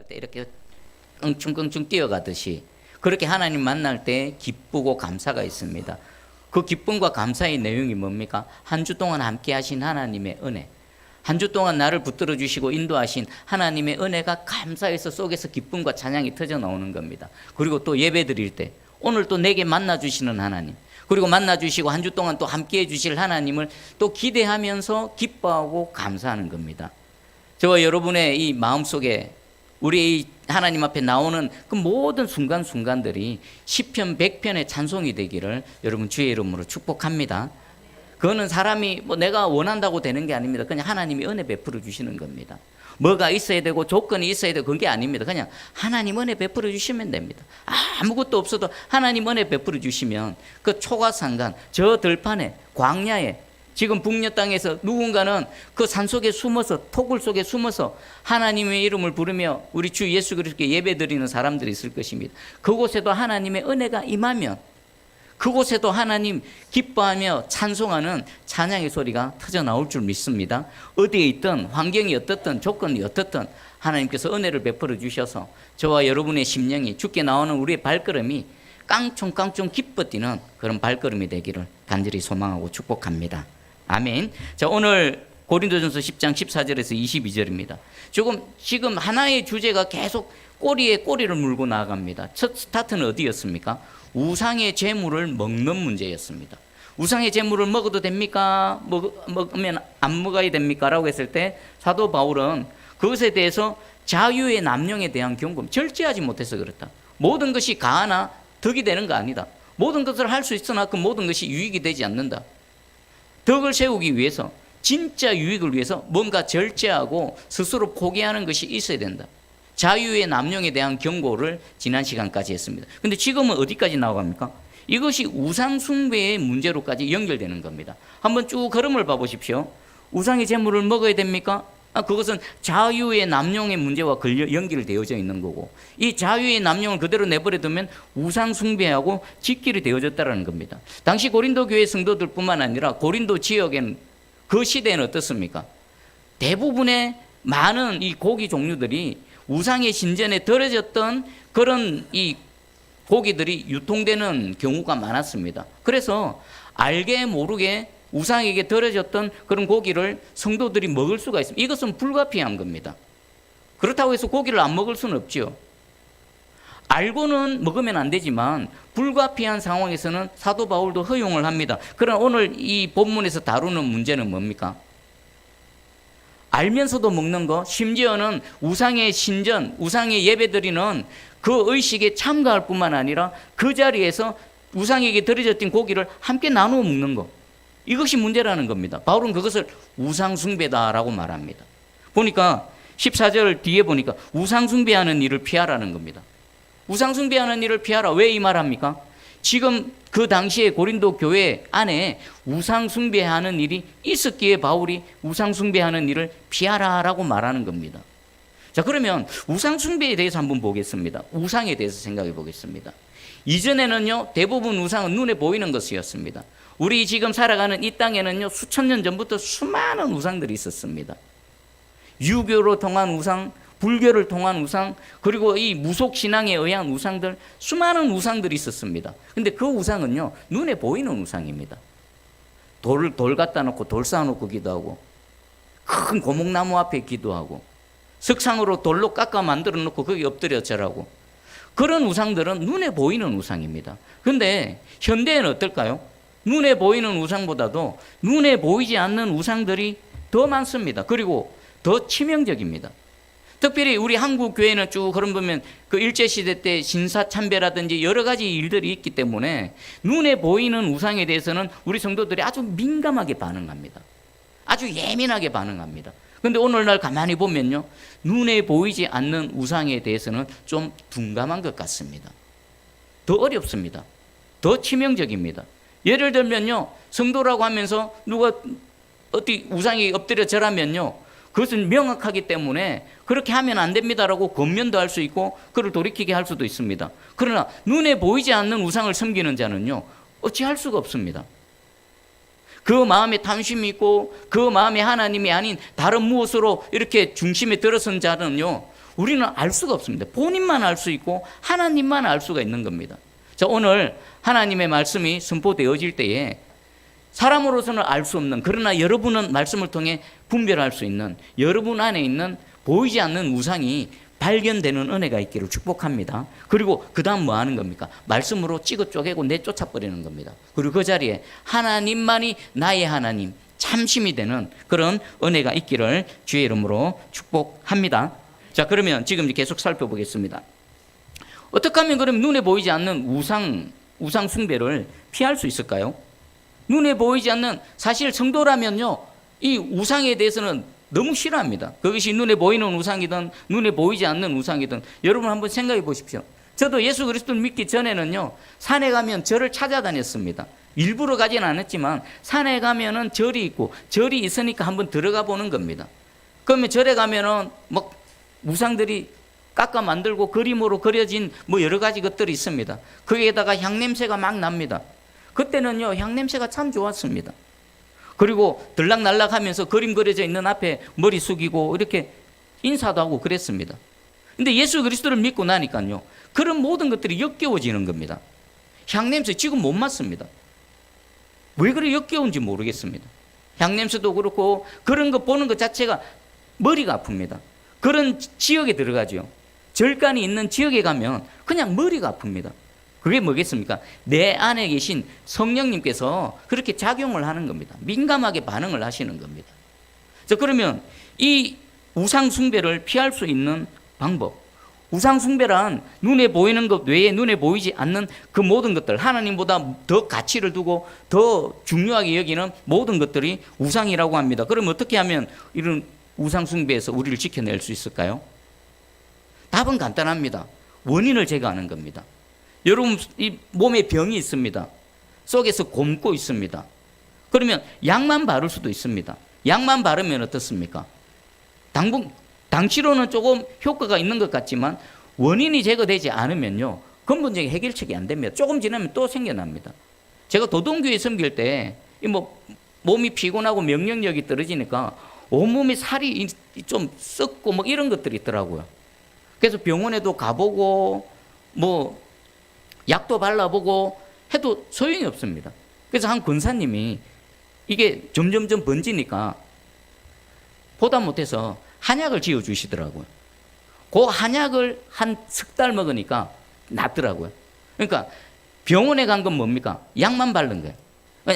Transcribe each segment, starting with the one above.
때 이렇게 껑충껑충 뛰어가듯이 그렇게 하나님 만날 때 기쁘고 감사가 있습니다. 그 기쁨과 감사의 내용이 뭡니까? 한 주 동안 함께 하신 하나님의 은혜, 한 주 동안 나를 붙들어 주시고 인도하신 하나님의 은혜가 감사해서 속에서 기쁨과 찬양이 터져 나오는 겁니다. 그리고 또 예배 드릴 때 오늘 또 내게 만나 주시는 하나님, 그리고 만나 주시고 한 주 동안 또 함께 해 주실 하나님을 또 기대하면서 기뻐하고 감사하는 겁니다. 저와 여러분의 이 마음속에 우리 하나님 앞에 나오는 그 모든 순간순간들이 시편 100편의 찬송이 되기를 여러분 주의 이름으로 축복합니다. 그거는 사람이 뭐 내가 원한다고 되는 게 아닙니다. 그냥 하나님이 은혜 베풀어 주시는 겁니다. 뭐가 있어야 되고 조건이 있어야 되고 그게 아닙니다. 그냥 하나님 은혜 베풀어 주시면 됩니다. 아무것도 없어도 하나님 은혜 베풀어 주시면 그 초가상간 저 들판에 광야에 지금 북녘 땅에서 누군가는 그 산속에 숨어서 토굴 속에 숨어서 하나님의 이름을 부르며 우리 주 예수 그리스도께 예배드리는 사람들이 있을 것입니다. 그곳에도 하나님의 은혜가 임하면 그곳에도 하나님 기뻐하며 찬송하는 찬양의 소리가 터져 나올 줄 믿습니다. 어디에 있든 환경이 어떻든 조건이 어떻든 하나님께서 은혜를 베풀어 주셔서 저와 여러분의 심령이 주께 나오는 우리의 발걸음이 깡총깡총 기뻐 뛰는 그런 발걸음이 되기를 간절히 소망하고 축복합니다. 아멘. 자, 오늘 고린도전서 10장 14절에서 22절입니다. 지금 하나의 주제가 계속 꼬리에 꼬리를 물고 나아갑니다. 첫 스타트는 어디였습니까? 우상의 재물을 먹는 문제였습니다. 우상의 재물을 먹어도 됩니까? 먹으면 안 먹어야 됩니까? 라고 했을 때 사도 바울은 그것에 대해서 자유의 남용에 대한 경고를 절제하지 못해서 그렇다. 모든 것이 가하나 덕이 되는 거 아니다. 모든 것을 할 수 있으나 그 모든 것이 유익이 되지 않는다. 덕을 세우기 위해서 진짜 유익을 위해서 뭔가 절제하고 스스로 포기하는 것이 있어야 된다. 자유의 남용에 대한 경고를 지난 시간까지 했습니다. 근데 지금은 어디까지 나아갑니까? 이것이 우상 숭배의 문제로까지 연결되는 겁니다. 한번 쭉 걸음을 봐보십시오. 우상의 재물을 먹어야 됩니까? 그것은 자유의 남용의 문제와 연결되어져 있는 거고, 이 자유의 남용을 그대로 내버려 두면 우상 숭배하고 직결이 되어졌다는 겁니다. 당시 고린도 교회 성도들뿐만 아니라 고린도 지역에는 그 시대에는 어떻습니까? 대부분의 많은 이 고기 종류들이 우상의 신전에 들어졌던 그런 이 고기들이 유통되는 경우가 많았습니다. 그래서 알게 모르게 우상에게 들어졌던 그런 고기를 성도들이 먹을 수가 있습니다. 이것은 불가피한 겁니다. 그렇다고 해서 고기를 안 먹을 수는 없죠. 알고는 먹으면 안 되지만 불가피한 상황에서는 사도 바울도 허용을 합니다. 그러나 오늘 이 본문에서 다루는 문제는 뭡니까? 알면서도 먹는 거, 심지어는 우상의 신전, 우상의 예배드리는 그 의식에 참가할 뿐만 아니라 그 자리에서 우상에게 들어졌던 고기를 함께 나누어 먹는 거, 이것이 문제라는 겁니다. 바울은 그것을 우상숭배다라고 말합니다. 보니까 14절 뒤에 보니까 우상숭배하는 일을 피하라는 겁니다. 우상숭배하는 일을 피하라. 왜 이 말합니까? 지금 그 당시에 고린도 교회 안에 우상숭배하는 일이 있었기에 바울이 우상숭배하는 일을 피하라라고 말하는 겁니다. 자, 그러면 우상숭배에 대해서 한번 보겠습니다. 우상에 대해서 생각해 보겠습니다. 이전에는요, 대부분 우상은 눈에 보이는 것이었습니다. 우리 지금 살아가는 이 땅에는요, 수천 년 전부터 수많은 우상들이 있었습니다. 유교로 통한 우상, 불교를 통한 우상, 그리고 이 무속신앙에 의한 우상들, 수많은 우상들이 있었습니다. 근데 그 우상은요, 눈에 보이는 우상입니다. 돌 갖다 놓고 돌 쌓아놓고 기도하고, 큰 고목나무 앞에 기도하고, 석상으로 돌로 깎아 만들어 놓고 거기 엎드려 절하고, 그런 우상들은 눈에 보이는 우상입니다. 근데 현대에는 어떨까요? 눈에 보이는 우상보다도 눈에 보이지 않는 우상들이 더 많습니다. 그리고 더 치명적입니다. 특별히 우리 한국 교회는 쭉 그런 보면 그 일제시대 때 신사참배라든지 여러 가지 일들이 있기 때문에 눈에 보이는 우상에 대해서는 우리 성도들이 아주 민감하게 반응합니다. 아주 예민하게 반응합니다. 그런데 오늘날 가만히 보면요, 눈에 보이지 않는 우상에 대해서는 좀 둔감한 것 같습니다. 더 어렵습니다. 더 치명적입니다. 예를 들면요, 성도라고 하면서 누가 어디 우상에 엎드려 절하면요, 그것은 명확하기 때문에 그렇게 하면 안 됩니다라고 권면도 할 수 있고 그를 돌이키게 할 수도 있습니다. 그러나 눈에 보이지 않는 우상을 섬기는 자는요, 어찌할 수가 없습니다. 그 마음에 탐심이 있고 그 마음에 하나님이 아닌 다른 무엇으로 이렇게 중심에 들어선 자는요, 우리는 알 수가 없습니다. 본인만 알 수 있고 하나님만 알 수가 있는 겁니다. 자, 오늘 하나님의 말씀이 선포되어질 때에 사람으로서는 알 수 없는, 그러나 여러분은 말씀을 통해 분별할 수 있는, 여러분 안에 있는 보이지 않는 우상이 발견되는 은혜가 있기를 축복합니다. 그리고 그 다음 뭐 하는 겁니까? 말씀으로 찍어 쪼개고 내쫓아 버리는 겁니다. 그리고 그 자리에 하나님만이 나의 하나님, 참심이 되는 그런 은혜가 있기를 주의 이름으로 축복합니다. 자, 그러면 지금 계속 살펴보겠습니다. 어떻게 하면 그럼 눈에 보이지 않는 우상 숭배를 피할 수 있을까요? 눈에 보이지 않는, 사실 성도라면요, 이 우상에 대해서는 너무 싫어합니다. 그것이 눈에 보이는 우상이든 눈에 보이지 않는 우상이든 여러분 한번 생각해 보십시오. 저도 예수 그리스도를 믿기 전에는요, 산에 가면 절을 찾아다녔습니다. 일부러 가지는 않았지만 산에 가면은 절이 있고 절이 있으니까 한번 들어가 보는 겁니다. 그러면 절에 가면은 막 우상들이 깎아 만들고 그림으로 그려진 뭐 여러 가지 것들이 있습니다. 거기에다가 향냄새가 막 납니다. 그때는요, 향냄새가 참 좋았습니다. 그리고 들락날락 하면서 그림 그려져 있는 앞에 머리 숙이고 이렇게 인사도 하고 그랬습니다. 근데 예수 그리스도를 믿고 나니까요, 그런 모든 것들이 역겨워지는 겁니다. 향냄새 지금 못 맡습니다. 왜 그리 역겨운지 모르겠습니다. 향냄새도 그렇고 그런 거 보는 것 자체가 머리가 아픕니다. 그런 지역에 들어가죠. 절간이 있는 지역에 가면 그냥 머리가 아픕니다. 그게 뭐겠습니까? 내 안에 계신 성령님께서 그렇게 작용을 하는 겁니다. 민감하게 반응을 하시는 겁니다. 자, 그러면 이 우상 숭배를 피할 수 있는 방법, 우상 숭배란 눈에 보이는 것 외에 눈에 보이지 않는 그 모든 것들, 하나님보다 더 가치를 두고 더 중요하게 여기는 모든 것들이 우상이라고 합니다. 그럼 어떻게 하면 이런 우상 숭배에서 우리를 지켜낼 수 있을까요? 답은 간단합니다. 원인을 제거하는 겁니다. 여러분, 이 몸에 병이 있습니다. 속에서 곪고 있습니다. 그러면 약만 바를 수도 있습니다. 약만 바르면 어떻습니까? 당치로는 조금 효과가 있는 것 같지만 원인이 제거되지 않으면요, 근본적인 해결책이 안 됩니다. 조금 지나면 또 생겨납니다. 제가 도동교회 섬길 때 몸이 피곤하고 명령력이 떨어지니까 온몸에 살이 좀 썩고 뭐 이런 것들이 있더라고요. 그래서 병원에도 가보고 약도 발라보고 해도 소용이 없습니다. 그래서 한 권사님이 이게 점점점 번지니까 보다 못해서 한약을 지어주시더라고요. 그 한약을 한 석 달 먹으니까 낫더라고요. 그러니까 병원에 간 건 뭡니까? 약만 바른 거예요.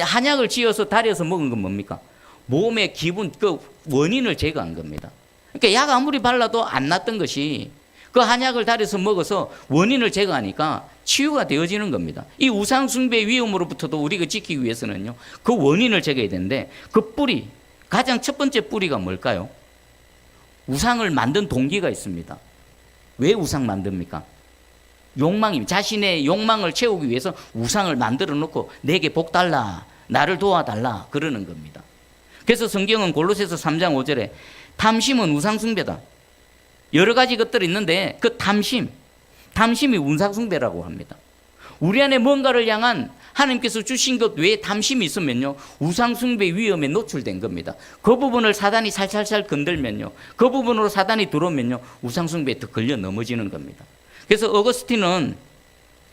한약을 지어서 달여서 먹은 건 뭡니까? 몸의 기분, 그 원인을 제거한 겁니다. 그러니까 약 아무리 발라도 안 낫던 것이 그 한약을 달여서 먹어서 원인을 제거하니까 치유가 되어지는 겁니다. 이 우상 숭배 위험으로부터도 우리가 지키기 위해서는요, 그 원인을 제거해야 되는데 그 뿌리, 가장 첫 번째 뿌리가 뭘까요? 우상을 만든 동기가 있습니다. 왜 우상 만듭니까? 욕망입니다. 자신의 욕망을 채우기 위해서 우상을 만들어 놓고 내게 복 달라, 나를 도와달라 그러는 겁니다. 그래서 성경은 골로새서 3장 5절에 탐심은 우상 숭배다. 여러 가지 것들이 있는데 그 탐심이 우상 숭배라고 합니다. 우리 안에 뭔가를 향한 하나님께서 주신 것 외에 탐심이 있으면요, 우상 숭배 위험에 노출된 겁니다. 그 부분을 사단이 살살살 건들면요, 그 부분으로 사단이 들어오면요, 우상 숭배에 더 걸려 넘어지는 겁니다. 그래서 어거스틴은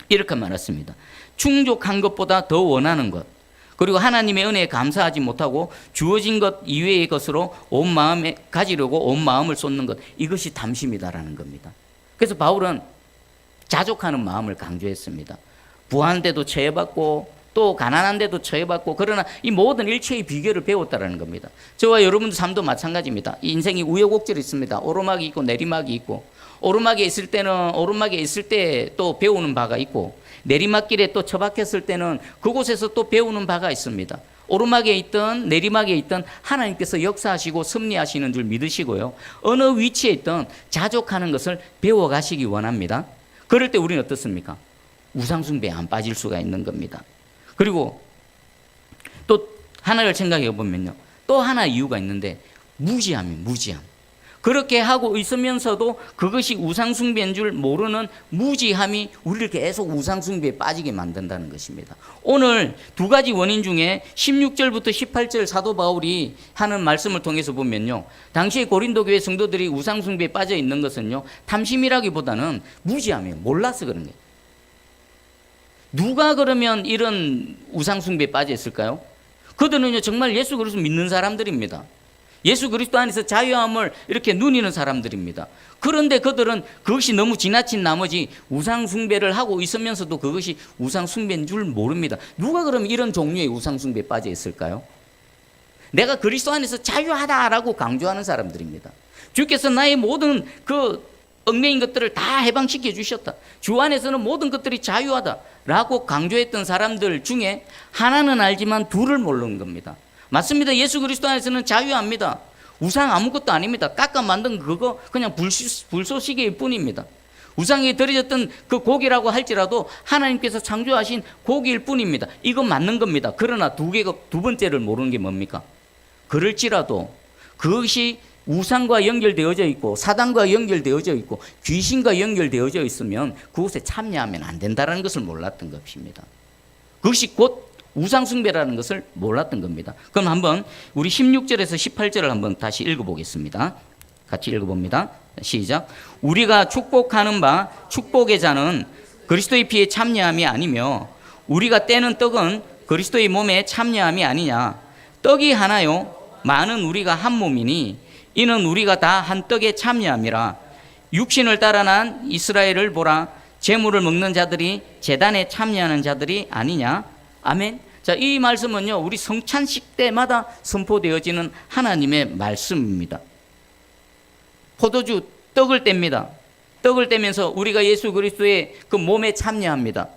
이렇게 말했습니다. 충족한 것보다 더 원하는 것, 그리고 하나님의 은혜에 감사하지 못하고 주어진 것 이외의 것으로 온 마음에 가지려고 온 마음을 쏟는 것, 이것이 탐심이다라는 겁니다. 그래서 바울은 자족하는 마음을 강조했습니다. 부한데도 처해받고 또 가난한데도 처해받고, 그러나 이 모든 일체의 비결을 배웠다라는 겁니다. 저와 여러분들 삶도 마찬가지입니다. 인생이 우여곡절이 있습니다. 오르막이 있고 내리막이 있고, 오르막에 있을 때는 오르막에 있을 때 또 배우는 바가 있고, 내리막길에 또 처박혔을 때는 그곳에서 또 배우는 바가 있습니다. 오르막에 있든 내리막에 있든 하나님께서 역사하시고 섭리하시는 줄 믿으시고요, 어느 위치에 있든 자족하는 것을 배워가시기 원합니다. 그럴 때 우리는 어떻습니까? 우상숭배에 안 빠질 수가 있는 겁니다. 그리고 또 하나를 생각해 보면요, 또 하나 이유가 있는데 무지함이에요. 무지함. 그렇게 하고 있으면서도 그것이 우상숭배인 줄 모르는 무지함이 우리를 계속 우상숭배에 빠지게 만든다는 것입니다. 오늘 두 가지 원인 중에 16절부터 18절 사도 바울이 하는 말씀을 통해서 보면요, 당시에 고린도 교회 성도들이 우상숭배에 빠져 있는 것은요, 탐심이라기보다는 무지함이에요. 몰라서 그런 거예요. 누가 그러면 이런 우상숭배에 빠져 있을까요? 그들은요, 정말 예수 그리스도 믿는 사람들입니다. 예수 그리스도 안에서 자유함을 이렇게 누리는 사람들입니다. 그런데 그들은 그것이 너무 지나친 나머지 우상숭배를 하고 있으면서도 그것이 우상숭배인 줄 모릅니다. 누가 그러면 이런 종류의 우상숭배에 빠져 있을까요? 내가 그리스도 안에서 자유하다라고 강조하는 사람들입니다. 주께서 나의 모든 그 얽매인 것들을 다 해방시켜 주셨다. 주 안에서는 모든 것들이 자유하다라고 강조했던 사람들 중에 하나는 알지만 둘을 모르는 겁니다. 맞습니다. 예수 그리스도 안에서는 자유합니다. 우상 아무것도 아닙니다. 깎아 만든 그거 그냥 불쏘시개일 뿐입니다. 우상에 드려졌던 그 고기라고 할지라도 하나님께서 창조하신 고기일 뿐입니다. 이건 맞는 겁니다. 그러나 두 번째를 모르는 게 뭡니까? 그럴지라도 그것이 우상과 연결되어져 있고 사단과 연결되어져 있고 귀신과 연결되어져 있으면 그곳에 참여하면 안 된다는 것을 몰랐던 것입니다. 그것이 곧 우상숭배라는 것을 몰랐던 겁니다. 그럼 한번 우리 16절에서 18절을 한번 다시 읽어보겠습니다. 같이 읽어봅니다. 시작. 우리가 축복하는 바 축복의 자는 그리스도의 피에 참여함이 아니며 우리가 떼는 떡은 그리스도의 몸에 참여함이 아니냐. 떡이 하나요 많은 우리가 한 몸이니 이는 우리가 다 한 떡에 참여함이라. 육신을 따라 난 이스라엘을 보라. 제물을 먹는 자들이 제단에 참여하는 자들이 아니냐. 아멘. 자, 이 말씀은요, 우리 성찬식 때마다 선포되어지는 하나님의 말씀입니다. 포도주 떡을 뗍니다. 떡을 떼면서 우리가 예수 그리스도의 그 몸에 참여합니다.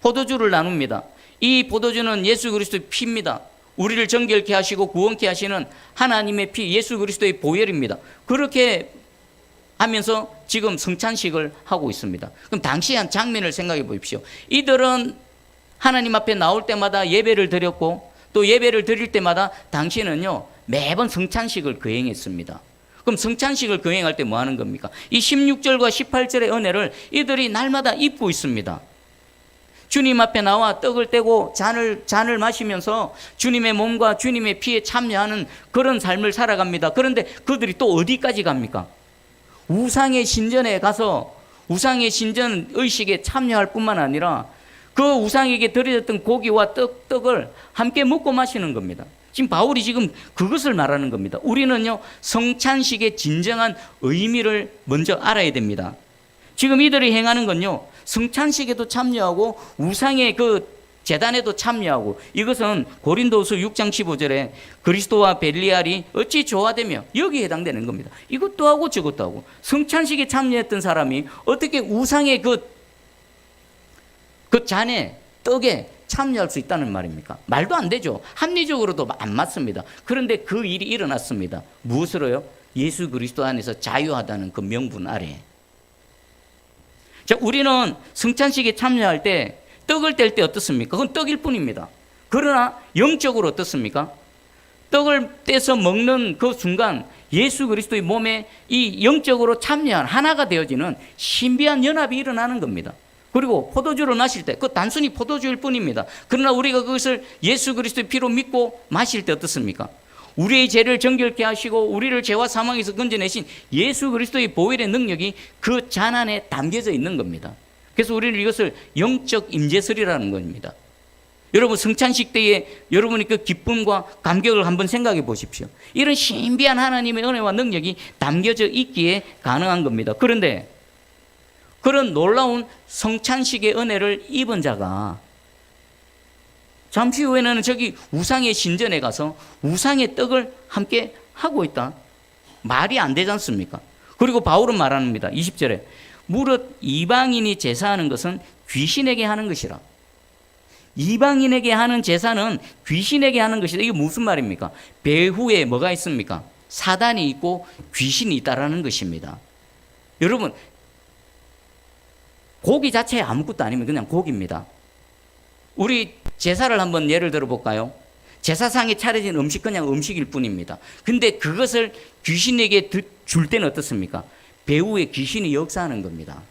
포도주를 나눕니다. 이 포도주는 예수 그리스도의 피입니다. 우리를 정결케 하시고 구원케 하시는 하나님의 피, 예수 그리스도의 보혈입니다. 그렇게 하면서 지금 성찬식을 하고 있습니다. 그럼 당시의 한 장면을 생각해 보십시오. 이들은 하나님 앞에 나올 때마다 예배를 드렸고 또 예배를 드릴 때마다 당시에는요, 매번 성찬식을 거행했습니다. 그럼 성찬식을 거행할 때 뭐 하는 겁니까? 이 16절과 18절의 은혜를 이들이 날마다 입고 있습니다. 주님 앞에 나와 떡을 떼고 잔을 마시면서 주님의 몸과 주님의 피에 참여하는 그런 삶을 살아갑니다. 그런데 그들이 또 어디까지 갑니까? 우상의 신전에 가서 우상의 신전 의식에 참여할 뿐만 아니라 그 우상에게 드려졌던 고기와 떡을 함께 먹고 마시는 겁니다. 지금 바울이 지금 그것을 말하는 겁니다. 우리는요, 성찬식의 진정한 의미를 먼저 알아야 됩니다. 지금 이들이 행하는 건요, 성찬식에도 참여하고 우상의 그 제단에도 참여하고, 이것은 고린도후서 6장 15절에 그리스도와 벨리알이 어찌 조화되며 여기에 해당되는 겁니다. 이것도 하고 저것도 하고 성찬식에 참여했던 사람이 어떻게 우상의 그 잔에 떡에 참여할 수 있다는 말입니까? 말도 안 되죠. 합리적으로도 안 맞습니다. 그런데 그 일이 일어났습니다. 무엇으로요? 예수 그리스도 안에서 자유하다는 그 명분 아래. 자, 우리는 성찬식에 참여할 때 떡을 뗄 때 어떻습니까? 그건 떡일 뿐입니다. 그러나 영적으로 어떻습니까? 떡을 떼서 먹는 그 순간 예수 그리스도의 몸에 이 영적으로 참여한 하나가 되어지는 신비한 연합이 일어나는 겁니다. 그리고 포도주를 마실 때, 그 단순히 포도주일 뿐입니다. 그러나 우리가 그것을 예수 그리스도의 피로 믿고 마실 때 어떻습니까? 우리의 죄를 정결케 하시고 우리를 죄와 사망에서 건져내신 예수 그리스도의 보혈의 능력이 그 잔 안에 담겨져 있는 겁니다. 그래서 우리는 이것을 영적 임재설이라는 겁니다. 여러분, 성찬식 때에 여러분이 그 기쁨과 감격을 한번 생각해 보십시오. 이런 신비한 하나님의 은혜와 능력이 담겨져 있기에 가능한 겁니다. 그런데 그런 놀라운 성찬식의 은혜를 입은 자가 잠시 후에는 저기 우상의 신전에 가서 우상의 떡을 함께 하고 있다. 말이 안 되지 않습니까? 그리고 바울은 말합니다. 20절에 무릇 이방인이 제사하는 것은 귀신에게 하는 것이라. 이방인에게 하는 제사는 귀신에게 하는 것이다. 이게 무슨 말입니까? 배후에 뭐가 있습니까? 사단이 있고 귀신이 있다라는 것입니다. 여러분, 고기 자체에 아무것도 아니면 그냥 고기입니다. 우리 제사를 한번 예를 들어 볼까요? 제사상에 차려진 음식 그냥 음식일 뿐입니다. 근데 그것을 귀신에게 줄 때는 어떻습니까? 배후에 귀신이 역사하는 겁니다.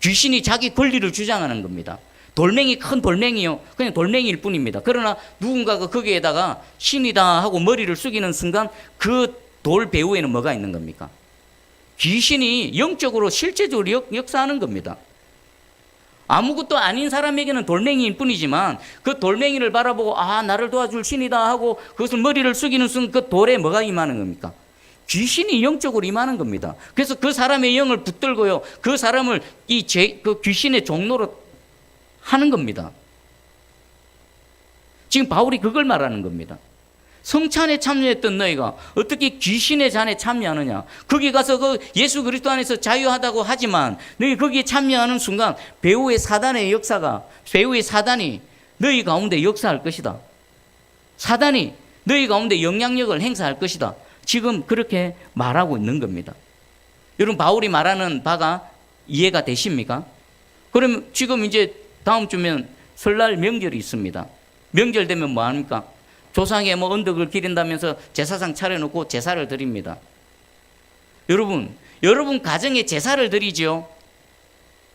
귀신이 자기 권리를 주장하는 겁니다. 돌멩이, 큰 돌멩이요, 그냥 돌멩이일 뿐입니다. 그러나 누군가가 거기에다가 신이다 하고 머리를 숙이는 순간 그 돌 배후에는 뭐가 있는 겁니까? 귀신이 영적으로 실제적으로 역사하는 겁니다. 아무것도 아닌 사람에게는 돌멩이일 뿐이지만 그 돌멩이를 바라보고 나를 도와줄 신이다 하고 그것을 머리를 숙이는 순간 그 돌에 뭐가 임하는 겁니까? 귀신이 영적으로 임하는 겁니다. 그래서 그 사람의 영을 붙들고요, 그 사람을 그 귀신의 종로로 하는 겁니다. 지금 바울이 그걸 말하는 겁니다. 성찬에 참여했던 너희가 어떻게 귀신의 잔에 참여하느냐? 거기 가서 그 예수 그리스도 안에서 자유하다고 하지만 너희 거기에 참여하는 순간 배후의 사단의 역사가, 배후의 사단이 너희 가운데 역사할 것이다. 사단이 너희 가운데 영향력을 행사할 것이다. 지금 그렇게 말하고 있는 겁니다. 여러분, 바울이 말하는 바가 이해가 되십니까? 그러면 지금 이제 다음 주면 설날 명절이 있습니다. 명절 되면 뭐 합니까? 조상의 뭐 언덕을 기린다면서 제사상 차려놓고 제사를 드립니다. 여러분 가정에 제사를 드리죠.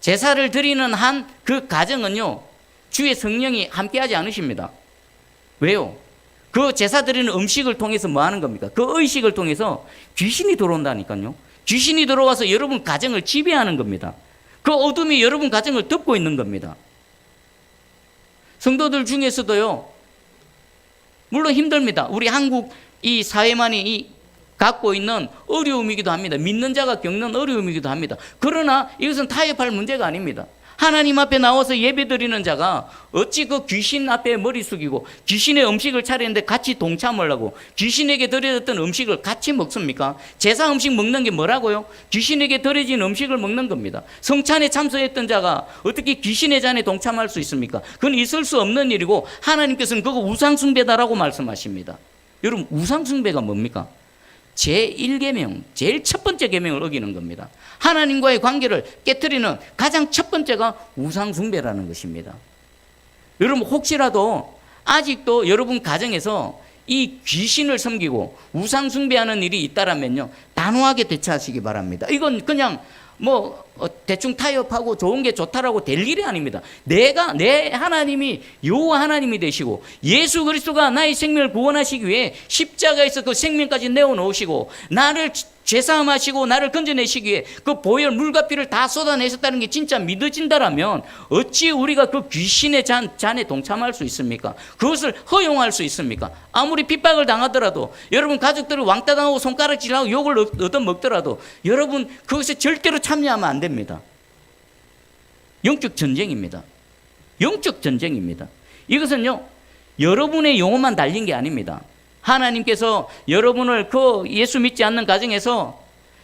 제사를 드리는 한 그 가정은요, 주의 성령이 함께하지 않으십니다. 왜요? 그 제사 드리는 음식을 통해서 뭐 하는 겁니까? 그 의식을 통해서 귀신이 들어온다니까요. 귀신이 들어와서 여러분 가정을 지배하는 겁니다. 그 어둠이 여러분 가정을 덮고 있는 겁니다. 성도들 중에서도요, 물론 힘듭니다. 우리 한국 이 사회만이 갖고 있는 어려움이기도 합니다. 믿는 자가 겪는 어려움이기도 합니다. 그러나 이것은 타협할 문제가 아닙니다. 하나님 앞에 나와서 예배드리는 자가 어찌 그 귀신 앞에 머리 숙이고 귀신의 음식을 차리는데 같이 동참을 하고 귀신에게 드려졌던 음식을 같이 먹습니까? 제사 음식 먹는 게 뭐라고요? 귀신에게 드려진 음식을 먹는 겁니다. 성찬에 참석했던 자가 어떻게 귀신의 잔에 동참할 수 있습니까? 그건 있을 수 없는 일이고 하나님께서는 그거 우상숭배다라고 말씀하십니다. 여러분, 우상숭배가 뭡니까? 제1계명, 제일 첫 번째 계명을 어기는 겁니다. 하나님과의 관계를 깨트리는 가장 첫 번째가 우상숭배라는 것입니다. 여러분, 혹시라도 아직도 여러분 가정에서 이 귀신을 섬기고 우상숭배하는 일이 있다라면요, 단호하게 대처하시기 바랍니다. 이건 그냥 대충 타협하고 좋은 게 좋다라고 될 일이 아닙니다. 내 하나님이 여호와 하나님이 되시고 예수 그리스도가 나의 생명을 구원하시기 위해 십자가에서 그 생명까지 내어놓으시고 나를 죄사함하시고 나를 건져내시기 위해 그 보혈 물과 피를 다 쏟아내셨다는 게 진짜 믿어진다라면 어찌 우리가 그 귀신의 잔에 동참할 수 있습니까? 그것을 허용할 수 있습니까? 아무리 핍박을 당하더라도, 여러분 가족들을 왕따 당하고 손가락질하고 욕을 얻어먹더라도 여러분 그것에 절대로 참여하면 안 됩니다. 영적 전쟁입니다. 영적 전쟁입니다. 이것은요, 여러분의 영혼만 달린 게 아닙니다. 하나님께서 여러분을 그 예수 믿지 않는 가정에서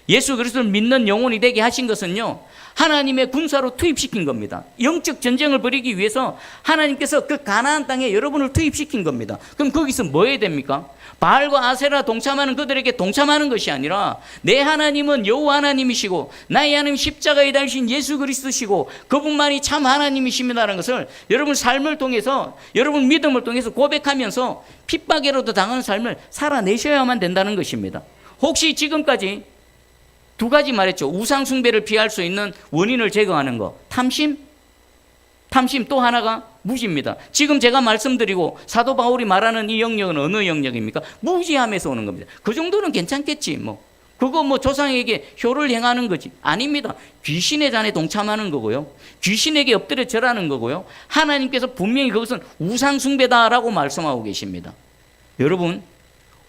예수 그리스도를 믿는 영혼이 되게 하신 것은요, 하나님의 군사로 투입시킨 겁니다. 영적 전쟁을 벌이기 위해서 하나님께서 그 가나안 땅에 여러분을 투입시킨 겁니다. 그럼 거기서 뭐 해야 됩니까? 바알과 아세라 동참하는 그들에게 동참하는 것이 아니라 내 하나님은 여호와 하나님이시고 나의 하나님 십자가에 달리신 예수 그리스도시고 그분만이 참 하나님이십니다라는 것을 여러분 삶을 통해서, 여러분 믿음을 통해서 고백하면서 핍박이라도 당하는 삶을 살아내셔야만 된다는 것입니다. 혹시 지금까지 두 가지 말했죠. 우상 숭배를 피할 수 있는 원인을 제거하는 거, 탐심, 또 하나가 무지입니다. 지금 제가 말씀드리고 사도 바울이 말하는 이 영역은 어느 영역입니까? 무지함에서 오는 겁니다. 그 정도는 괜찮겠지 그거 조상에게 효를 행하는 거지. 아닙니다. 귀신의 잔에 동참하는 거고요, 귀신에게 엎드려 절하는 거고요, 하나님께서 분명히 그것은 우상 숭배다라고 말씀하고 계십니다. 여러분,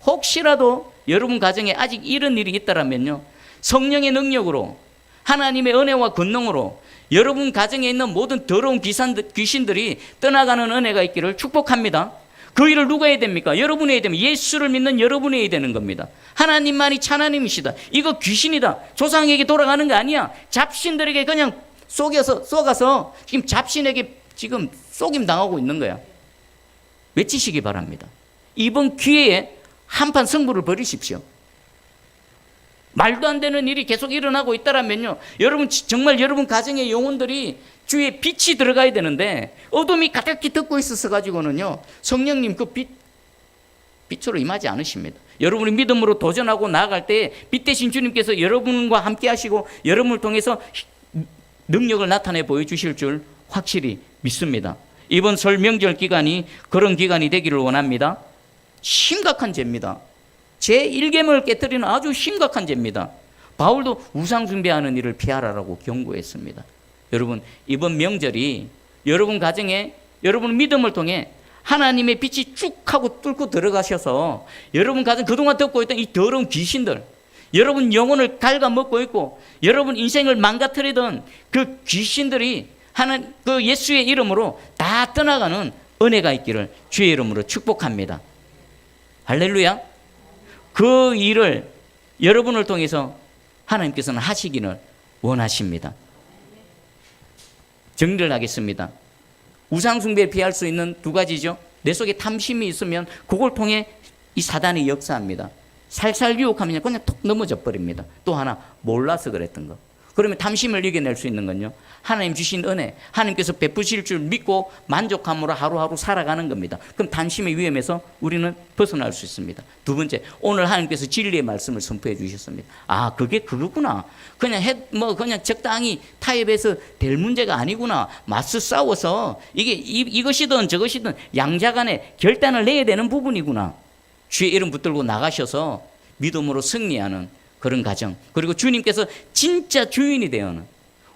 혹시라도 여러분 가정에 아직 이런 일이 있다라면요, 성령의 능력으로, 하나님의 은혜와 권능으로 여러분 가정에 있는 모든 더러운 귀신들이 떠나가는 은혜가 있기를 축복합니다. 그 일을 누가 해야 됩니까? 여러분이 해야 됩니다. 예수를 믿는 여러분이 해야 되는 겁니다. 하나님만이 하나님이시다. 이거 귀신이다. 조상에게 돌아가는 거 아니야. 잡신들에게 그냥 속아서 지금 잡신에게 지금 속임 당하고 있는 거야. 외치시기 바랍니다. 이번 기회에 한판 승부를 벌이십시오. 말도 안 되는 일이 계속 일어나고 있다라면요, 여러분 정말 여러분 가정의 영혼들이 주의 빛이 들어가야 되는데 어둠이 가득히 덮고 있어서 가지고는요, 성령님 그 빛 빛으로 임하지 않으십니다. 여러분이 믿음으로 도전하고 나아갈 때 빛 대신 주님께서 여러분과 함께 하시고 여러분을 통해서 능력을 나타내 보여주실 줄 확실히 믿습니다. 이번 설 명절 기간이 그런 기간이 되기를 원합니다. 심각한 죄입니다. 제1계명을 깨뜨리는 아주 심각한 죄입니다. 바울도 우상 숭배하는 일을 피하라라고 경고했습니다. 여러분, 이번 명절이 여러분 가정에 여러분 믿음을 통해 하나님의 빛이 쭉 하고 뚫고 들어가셔서 여러분 가정 그동안 덮고 있던 이 더러운 귀신들, 여러분 영혼을 갉아먹고 있고 여러분 인생을 망가뜨리던 그 귀신들이 그 예수의 이름으로 다 떠나가는 은혜가 있기를 주의 이름으로 축복합니다. 할렐루야. 그 일을 여러분을 통해서 하나님께서는 하시기를 원하십니다. 정리를 하겠습니다. 우상숭배에 피할 수 있는 두 가지죠. 내 속에 탐심이 있으면 그걸 통해 이 사단이 역사합니다. 살살 유혹하면 그냥 톡 넘어져 버립니다. 또 하나, 몰라서 그랬던 거. 그러면 탐심을 이겨낼 수 있는 건요, 하나님 주신 은혜, 하나님께서 베푸실 줄 믿고 만족함으로 하루하루 살아가는 겁니다. 그럼 탐심의 위험에서 우리는 벗어날 수 있습니다. 두 번째, 오늘 하나님께서 진리의 말씀을 선포해 주셨습니다. 아, 그게 그거구나. 그냥 그냥 적당히 타협해서 될 문제가 아니구나. 맞서 싸워서 이것이든 저것이든 양자간에 결단을 내야 되는 부분이구나. 주의 이름 붙들고 나가셔서 믿음으로 승리하는 그런 가정, 그리고 주님께서 진짜 주인이 되어는,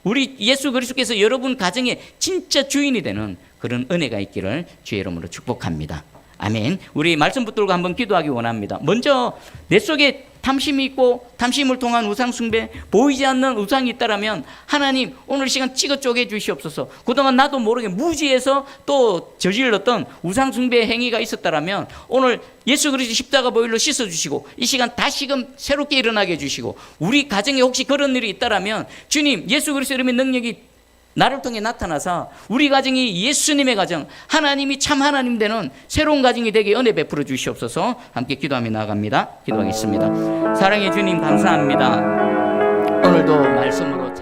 우리 예수 그리스도께서 여러분 가정에 진짜 주인이 되는 그런 은혜가 있기를 주의 이름으로 축복합니다. 아멘. 우리 말씀 붙들고 한번 기도하기 원합니다. 먼저 내 속에 탐심이 있고 탐심을 통한 우상 숭배, 보이지 않는 우상이 있다라면 하나님 오늘 시간 찍어 쪼개 주시옵소서. 그동안 나도 모르게 무지해서 또 저질렀던 우상 숭배 행위가 있었다라면 오늘 예수 그리스도 십자가 보혈로 씻어 주시고 이 시간 다시금 새롭게 일어나게 해 주시고, 우리 가정에 혹시 그런 일이 있다라면 주님 예수 그리스도 이름의 능력이 나를 통해 나타나서 우리 가정이 예수님의 가정, 하나님이 참 하나님 되는 새로운 가정이 되게 은혜 베풀어 주시옵소서. 함께 기도하며 나아갑니다. 기도하겠습니다. 사랑의 주님 감사합니다. 오늘도 말씀으로